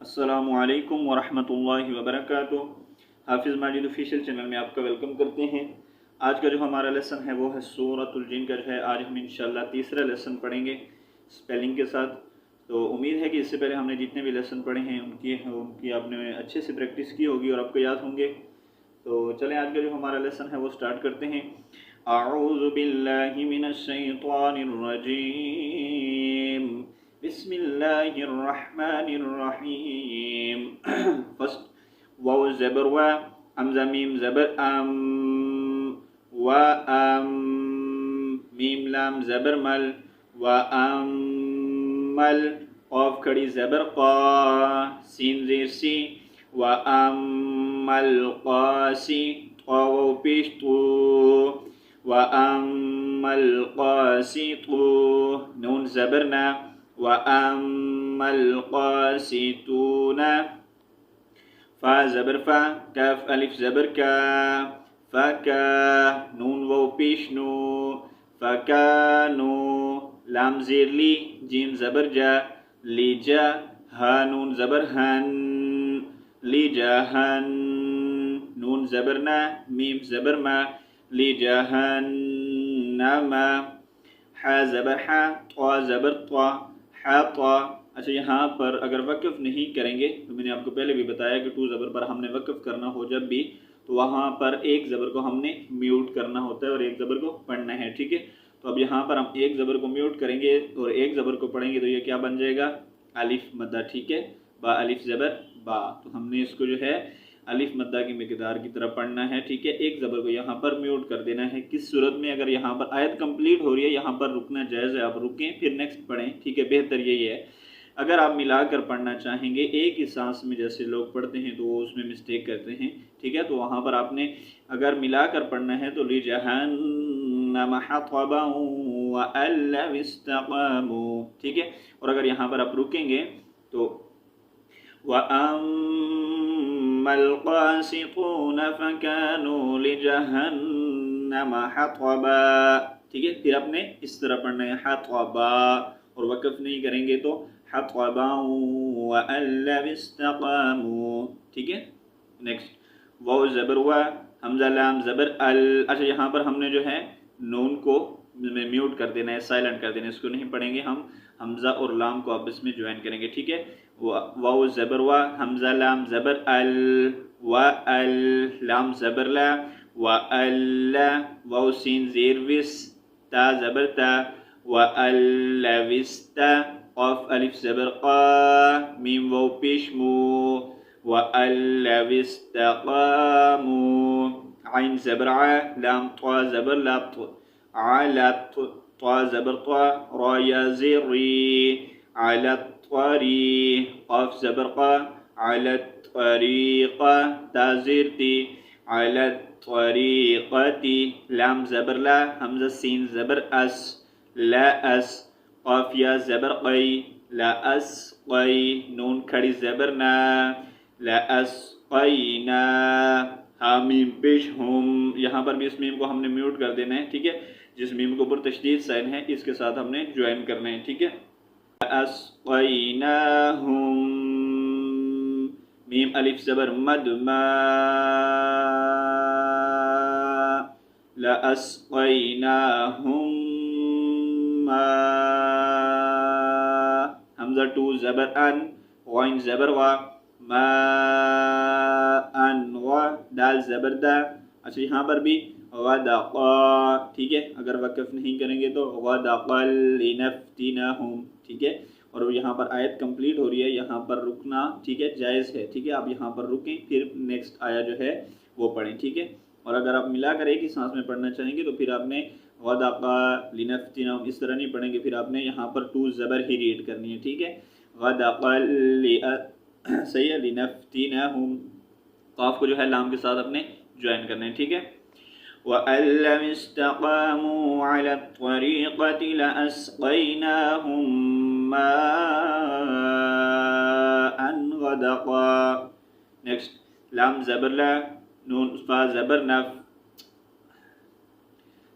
अस्सलामु अलैकुम वरहमतुल्लाहि वबरकातुह। हाफिज़ माजिद ऑफिशियल चैनल में आपका वेलकम करते हैं। आज का जो हमारा लेसन है वो है सूरतुल जिन का जो है आज हम इंशाल्लाह तीसरा लेसन पढ़ेंगे स्पेलिंग के साथ। तो उम्मीद है कि इससे पहले हमने जितने भी लेसन पढ़े हैं उनकी आपने अच्छे से प्रैक्टिस की होगी और आपको याद होंगे। तो चलें आज का जो हमारा लेसन है वो स्टार्ट करते हैं। अऊज़ु बिल्लाहि मिनश शैतानिर रजीम, बिस्मिल्लाहिर्रहमानिर्रहीम। फर्स्ट वाव ज़बर व, हमज़ा मीम ज़बर अम, व अम, मीम लाम ज़बर मल, व अम्मल, क़ाफ खड़ी ज़बर क़ा, सीन ज़ेर सी, व अम्मल क़ासी, क़ा वाव पेश तू, व अम्मल क़ासितू, नून ज़बर ना, व अम्मल क़ासितूना, फा ज़बर फा, काफ अलिफ ज़बर का, फ़का, नून वाव पेश नो, फ़कानो, लाम ज़ेर ली, जीम ज़बर जा, लीजा, हा नून ज़बर हन, लीजाहन, नून ज़बर ना, मीम ज़बर मा, लीजाहन्नमा, हा ज़बर हा, त्वा ज़बर त्वा, हा त्वा। अच्छा, यहाँ पर अगर वक़्फ़ नहीं करेंगे तो मैंने आपको पहले भी बताया कि टू ज़बर पर हमने वक़्फ़ करना हो जब भी, तो वहाँ पर एक ज़बर को हमने म्यूट करना होता है और एक ज़बर को पढ़ना है। ठीक है, तो अब यहाँ पर हम एक ज़बर को म्यूट करेंगे और एक ज़बर को पढ़ेंगे तो ये क्या बन जाएगा, अलिफ मद्दा। ठीक है, बा अलिफ ज़बर बा, तो हमने इसको जो है अलिफ मद्दा की मिकदार की तरफ पढ़ना है। ठीक है, एक ज़बर को यहाँ पर म्यूट कर देना है। किस सूरत में, अगर यहाँ पर आयत कंप्लीट हो रही है यहाँ पर रुकना जायज़ है, आप रुकें फिर नेक्स्ट पढ़ें। ठीक है, बेहतर यही है। अगर आप मिलाकर पढ़ना चाहेंगे एक ही सांस में जैसे लोग पढ़ते हैं तो वो उसमें मिस्टेक करते हैं। ठीक है, तो वहाँ पर आपने अगर मिलाकर पढ़ना है तो लिजहन्नम हतबा व अल्लव इस्तक़ामू। ठीक है, और अगर यहाँ पर आप रुकेंगे तो व अम्मल क़ासितून फ़कानू लिजहन्नम हतबा। ठीक है, फिर आपने इस तरह पढ़ना है हतबा, और वक़्फ़ नहीं करेंगे तो हतबा व अल्लव इस्तक़ामू। ठीक है, नेक्स्ट वाव ज़बर व, हमज़ा लाम ज़बर अल। अच्छा, यहाँ पर हमने जो है नून को म्यूट कर देना है, साइलेंट कर देना है, इसको नहीं पढ़ेंगे हम, हमज़ा और लाम को आपस में ज्वाइन करेंगे। ठीक है, वाव ज़बर व, हमज़ा लाम ज़बर अल, व अल, लाम ज़बर ला, व अल्ला, वाव सीन ज़ेर विस, ता ज़बर ता, व अल्लविस्ता, क़ाफ अलिफ ज़बर क़ा, मीम वाव पेश मू, व अल्लविस्तक़ामू, आइन ज़बर आ, लाम त्वा ज़बर ला, अला त्वा ज़बर त्वा, रा या ज़ेर री, अला त्वारी, क़ाफ ज़बर क़ा, अला त्वरीक़ा, ता ज़ेर ती, अला त्वरीक़ती, लाम ज़बर ला, हमज़ा सीन ज़बर अस, ला अस, क़ाफ या ज़बर क़ई, ला अस क़ई, नून खड़ी ज़बर ना, ला अस क़ईना, हामीम पेश हुम। यहाँ पर भी इस मीम को हमने म्यूट कर देना है। ठीक है, जिस मीम के ऊपर तशदीद साइन है इसके साथ हमने ज्वाइन करना है। ठीक है, अस्क़ईनाहुम, मीम अलिफ ज़बर मद मा, ला अस्क़ईनाहुम मा, हमज़ा टू ज़बर अन, वाइन ज़बर वा, मा अन वा, दाल ज़बर दा। अच्छा, यहाँ पर भी गदक़ा। ठीक है, अगर वक़्फ़ नहीं करेंगे तो गदक़ल लिनफ्तिनहुम। ठीक है, और यहाँ पर आयत कंप्लीट हो रही है, यहाँ पर रुकना ठीक है जायज़ है। ठीक है, आप यहाँ पर रुकें फिर नेक्स्ट आया जो है वो पढ़ें। ठीक है, और अगर आप मिलाकर एक ही सांस में पढ़ना चाहेंगे तो फिर आपने गदक़ा लिनफ्तिनहुम इस तरह नहीं पढ़ेंगे, फिर आपने यहाँ पर टू ज़बर ही रीड करनी है। ठीक है, गदक़ल सही है, लिनफ्तिनहुम, क़ाफ को जो है लाम के साथ अपने ज्वाइन करना है। ठीक है, वअल्लम इस्तक़ामू अला त्वरीक़ति लअस्क़ैनाहुम माअन गदक़ा। नेक्स्ट लाम ज़बर ला, नून फा ज़बर नफ,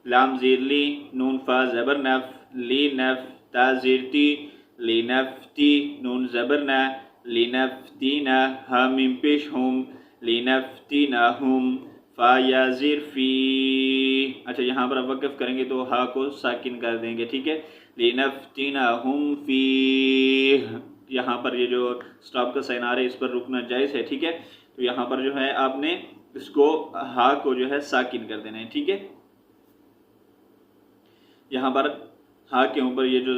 लाम ज़ेर ली, नून फा ज़बर नफ, ली नफ, ता ज़ेर ती, ली नफ्ती, नून ज़बर ना, लिनफ्तीना हा मीम पेश हुम लिनफ्तीनाहुम फा या ज़िर फी। अच्छा यहाँ पर आप वक़्फ़ करेंगे तो हा को साकिन कर देंगे, ठीक है। लिनफ्तीनाहुम फी, यहाँ पर ये जो स्टॉप का साइन आ रहा है इस पर रुकना जायज़ है, ठीक है। तो यहाँ पर जो है आपने इसको हा को जो है साकिन कर देना है, ठीक है। यहाँ पर हा के ऊपर ये जो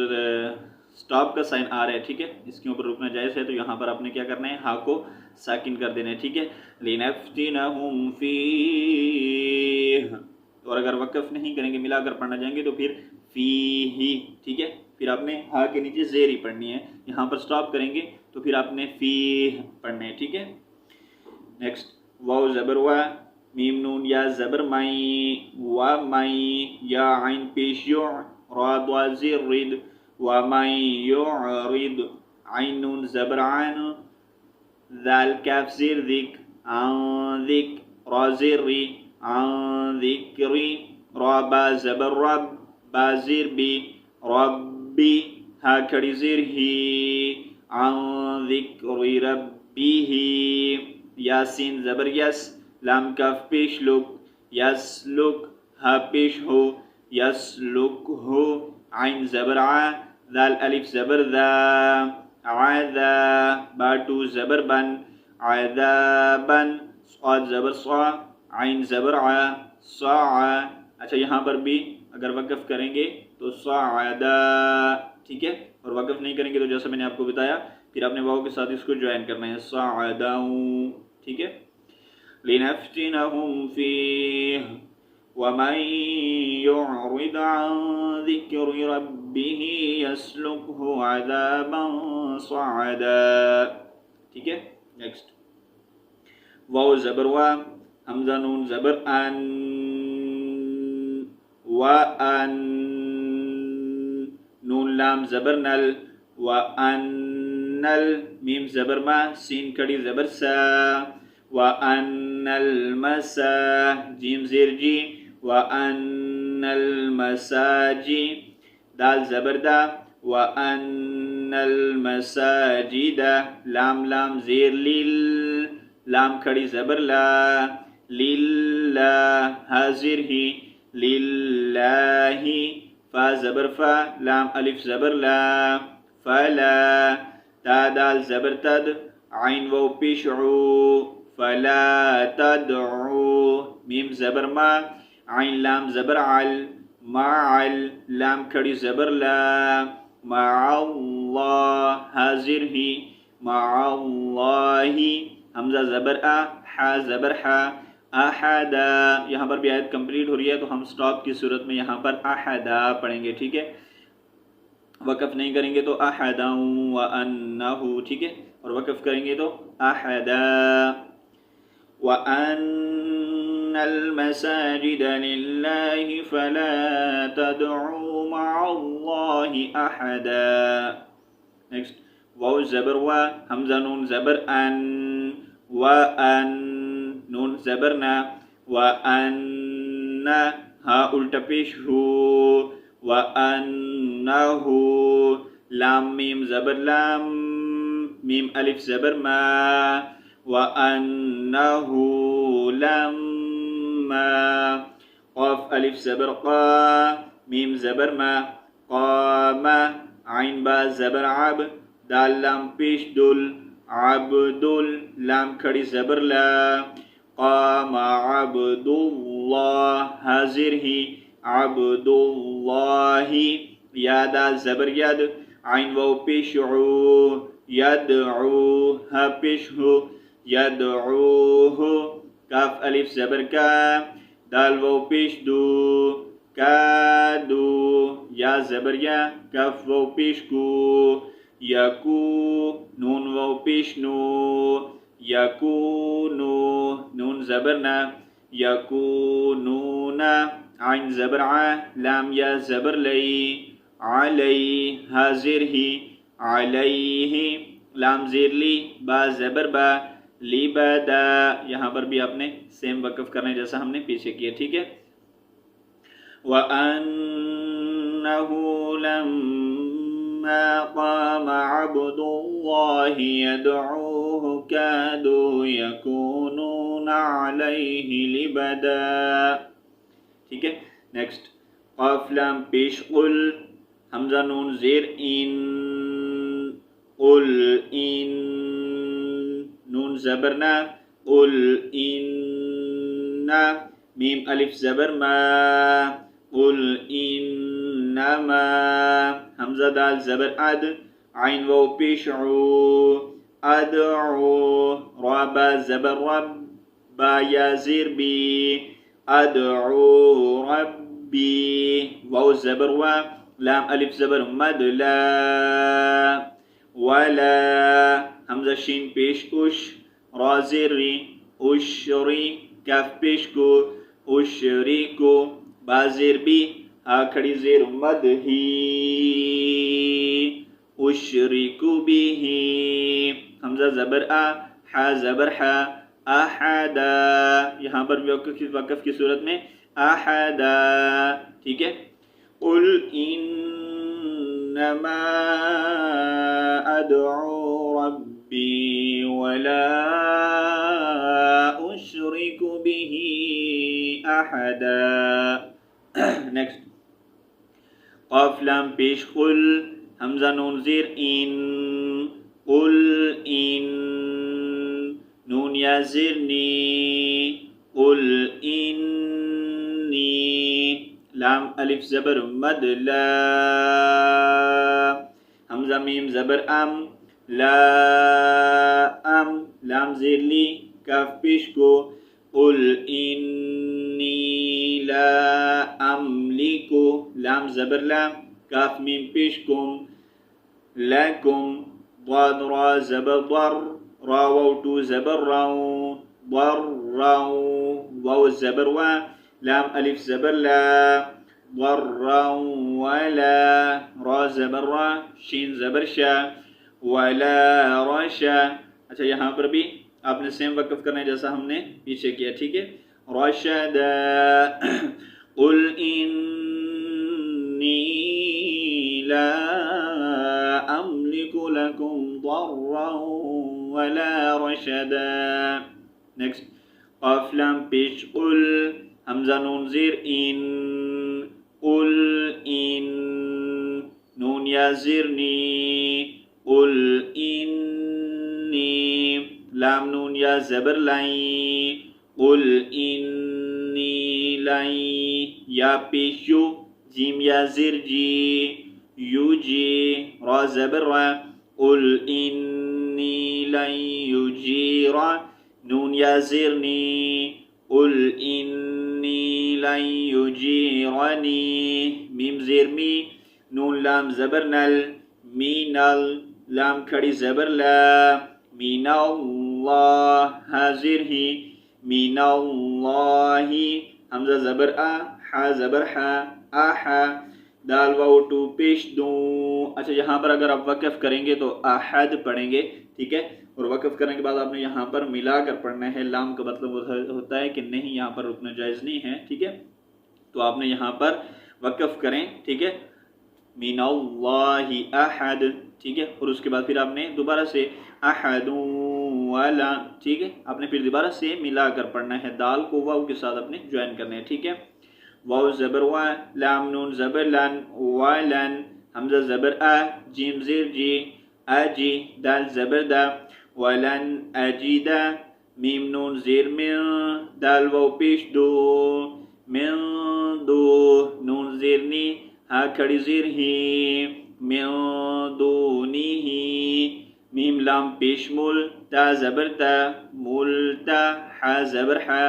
स्टॉप का साइन आ रहा है, ठीक है, इसके ऊपर रुकना जायज़ है, तो यहाँ पर आपने क्या करना है, हा को साकिन कर देना है, ठीक है। लिनफ्तिनहुम फीह, और अगर वक़्फ़ नहीं करेंगे मिलाकर पढ़ना जाएंगे तो फिर फीही, ठीक है। फिर आपने हा के नीचे ज़ेर ही पढ़नी है, यहाँ पर स्टॉप करेंगे तो फिर आपने फीह पढ़ना है, ठीक है। नेक्स्ट वाव ज़बर वा, मीम नून या ज़बर माई, वा माई, या आइन पेश यो, रा द्वा ज़िर रिद, वा माई युरिद, आइन नून ज़बर आन, ज़ाल काफ ज़िर ज़िक, आन ज़िक, रा ज़िर री, आन ज़िक्री, रा बा ज़बर रब, बा ज़िर बी, रब्बी, हा खड़ी ज़िर ही, आन ज़िक्री रब्बिही, यासीन ज़बर यस, लाम काफ पेश लुक, यसलुक, हा पेश हो, यसलुक हो, आइन ज़बर आ, दाल अलिफ ज़बर दा, आदा, बाटू ज़बर बन, आदाबन, स्वाद ज़बर स्वा, आइन ज़बर आ, सा। अच्छा यहाँ पर भी अगर वक़्फ़ करेंगे तो सादा, ठीक है, और वक़्फ़ नहीं करेंगे तो जैसा मैंने आपको बताया फिर आपने वाव के साथ इसको ज्वाइन करना है, सादाऊ, ठीक है। लिनफ्तिनहुम फीह वमन युरिद अन ज़िक्रि रब्बिही यसलुकहु अज़ाबन सअदा, ठीक है। नेक्स्ट वाव ज़बर वा, हमज़ा नून ज़बर अन, व अन, नून लाम ज़बर नल, व अन्नल, मीम ज़बर मा, सीन कड़ी ज़बर सा, व अन्नल मसा, जीम ज़ेर जी, व अन्नल मसाजी, दाल ज़बर दा, व अन्नल मसाजिदा, लाम लाम ज़ेर लिल, लाम खड़ी ज़बर ला, लिल्ला, हाजिर ही, लिल्लाही, फा ज़बर फा, लाम अलिफ ज़बर ला, फला, ता दाल ज़बर तद, आइन वाव पेश ऊ, फला तदऊ, मीम ज़बर मा, आइन लाम ज़बर अल, माअल, लाम खड़ी ज़बर ला, माअल्लाह, हाजिर ही, माअल्लाही, हमज़ा ज़बर आ, हा ज़बर हा, अहदा, यहाँ पर भी आयत कंप्लीट हो रही है तो हम स्टॉप की सूरत में यहाँ पर अहदा पढ़ेंगे, ठीक है। वक़्फ़ नहीं करेंगे तो अहदाऊ व अन्नहु, ठीक है, और वक़्फ़ करेंगे तो अहदा। व अन्नल मसाजिद लिल्लाहि फला तदउ मअल्लाहि अहदा। नेक्स्ट वाव ज़बर व, हमज़ा नून ज़बर अन, व अन, नून ज़बर ना, व अन्ना, हा उल्टा पेश हो, व अन्नहु, लाम मीम ज़बर लाम, मीम अलिफ ज़बर मा, व अन्नहु लम्मा, क़ाफ अलिफ ज़बर क़ा, मीम ज़बर मा, क़ामा, आइन बा ज़बर अब, दाल लाम पेश दुल, अब्दुल, लाम खड़ी ज़बर ला, क़ामा अब्दुल्लाह, हाजिर ही, अब्दुल्लाही, या दाल ज़बर यद, आइन वाव पेश ऊ, यदऊ, हा पेश हो, यदऊहु, काफ अलिफ ज़बर का, दाल वाव पेश दू, कादू, या ज़बर या, काफ वाव पेश कू, यकू, नून वाव पेश नू, यकूनू, नून ज़बर ना, यकूनूना, आइन ज़बर आ, लाम या ज़बर लई, अलई, हाजिर ही, अलैहि, लाम ज़ेर ली, बा ज़बर बा, लिबदा, यहाँ पर भी आपने सेम वक़्फ़ करना है जैसा हमने पीछे किया, ठीक है। व अन्नहु लम्मा فلما قام عبد الله يدعوه كادوا يكونون عليه لبدا. ٹھیک ہے. نیکسٹ قاف لام پیش قل حمزہ نون زیر ان قل ان نون زبرنا قل ان میم الف زبر ما قل انما حمزہ دال زبر اد عین واو پیش عو ادعو را با زبر رب با یا زیر بی ادعو ربی واو زبر و لام الف زبر مد لا ولا حمزہ شین پیش اش را زیر ری اشری کاف پیش کو اشری کو با زیر بی ہا کھڑی زیر مد ہی اشرکو بھی حمزہ زبر آ حا زبر حا احدا یہاں پر وقف کی صورت میں احدا. ٹھیک ہے. قل انما ادعو ربی ولا اشرک به احدا. نیکسٹ قاف لام پیش قل حمزہ نون زیر ان قل ان نون یا زیر نی قل انی لام الف زبر مد لا حمزہ میم زبر ام لا ام لام زیر لی کاف پیش کو قل انی لا املکو لام زبر لام کاف میم پیش کم لکم ضاد را زبر ضر را واو تو زبر راو ضر راو واو زبر و لام الف زبر لا ضر ولا را زبر را شین زبر شا ولا رشا. اچھا یہاں پر بھی آپ نے سیم وقف کرنا ہے جیسا ہم نے پیچھے کیا. ٹھیک ہے. رشدا قل انی لا املک لکم ضرا ولا رشدا. نیکسٹ قاف لام پیش قل حمزہ نون زیر ان قل ان نون یا زیر نی قل انی لام نون یا زبر لائیں قل انی لائیں یا پیش یو جیم یا زیر جی یو جی را زبر را قل انی لن یجیر نون یا زیر نی قل انی لن یجیرنی میم زیر می نون لام زبر نل مینل لام کھڑی زبر لا من اللہ حاضر ہی من اللہ حمزہ زبر آ حا زبر حا آحا دال واو ٹو پیش دوں. اچھا یہاں پر اگر آپ وقف کریں گے تو احد پڑھیں گے. ٹھیک ہے. اور وقف کرنے کے بعد آپ نے یہاں پر ملا کر پڑھنا ہے. لام کا مطلب ہوتا ہے کہ نہیں یہاں پر رکنا جائز نہیں ہے. ٹھیک ہے. تو آپ نے یہاں پر وقف کریں. ٹھیک ہے. من اللہ احد. ٹھیک ہے. اور اس کے بعد پھر آپ نے دوبارہ سے احد ولا. ٹھیک ہے. آپ نے پھر دوبارہ سے ملا کر پڑھنا ہے. دال کو واو کے ساتھ آپ نے جوائن کرنا ہے. ٹھیک ہے. واو زبر و لام نون زبر لن ولن حمزہ زبر ا جیم زیر جی اجی دال زبر دا ولن اجیدا میم نون زیر من دال واو پیش دو من دو نون زیر نی ہا کھڑی زیر ہی من دونی ہی میم لام پیش مول تا زبر تا مولتا حا زبر حا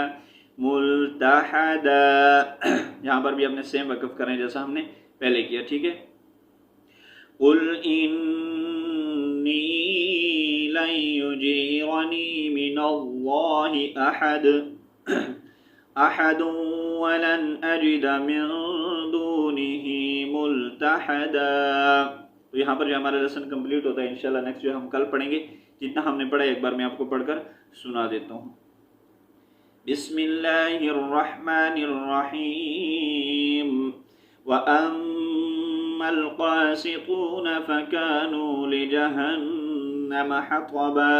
ملتحدا. یہاں پر بھی اپنے سیم وقف کریں جیسا ہم نے پہلے کیا. ٹھیک ہے. قل انی لن یجیرنی من اللہ احد احد ولن اجد من دونہ ملتحدا. تو یہاں پر جو ہمارا لیسن کمپلیٹ ہوتا ہے انشاءاللہ نیکسٹ جو ہم کل پڑھیں گے. جتنا ہم نے پڑھا ایک بار میں آپ کو پڑھ کر سنا دیتا ہوں. بسم اللہ الرحمن الرحیم وَأَنذِرْ अम्मल क़ासितून फ़कानू लिजहन्नम हतबा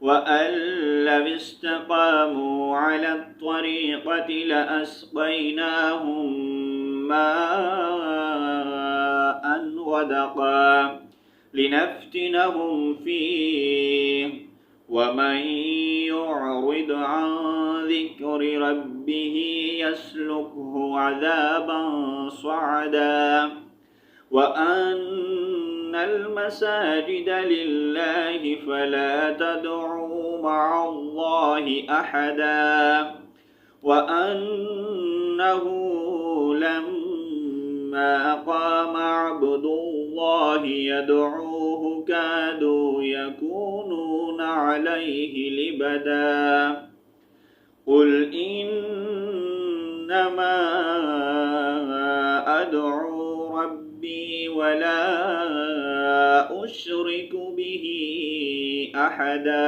वअन लव इस्तक़ामू अला त्वरीक़ति लअस्क़यनाहुम माअन गदक़ा लिनफ्तिनहुम फ़ीह वमन युअरिद अन ज़िक्रि रब्बिही यसलुकहु अज़ाबन सअदा वअन्नल मसाजिद लिल्लाहि फला तदउ मअल्लाहि अहदा वअन्नहु लम्मा क़ाम अब्दुल्लाहि यदऊहु कादू यकूनून अलैहि लिबदा क़ुल इन्नमा अदअू रब्बी वला उश्रिकु बिही अहदा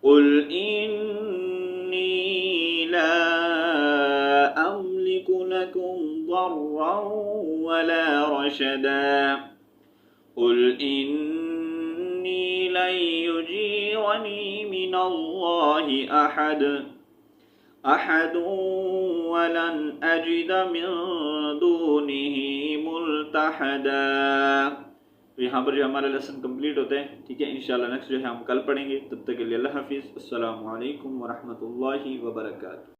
क़ुल इन्नी ला अमलिकु लकुम दर्रन वला रशदा क़ुल इन्नी लन युजीरनी मिनल्लाहि अहद वलन अजिद मिन दूनिही मुल्तहदा। तो यहाँ पर जो हमारा लेसन कंप्लीट होता है, ठीक है। इंशाल्लाह नेक्स्ट जो है हम कल पढ़ेंगे। तब तक के लिए अल्लाह हाफिज़। अस्सलामु अलैकुम व रहमतुल्लाहि व बरकातुहू।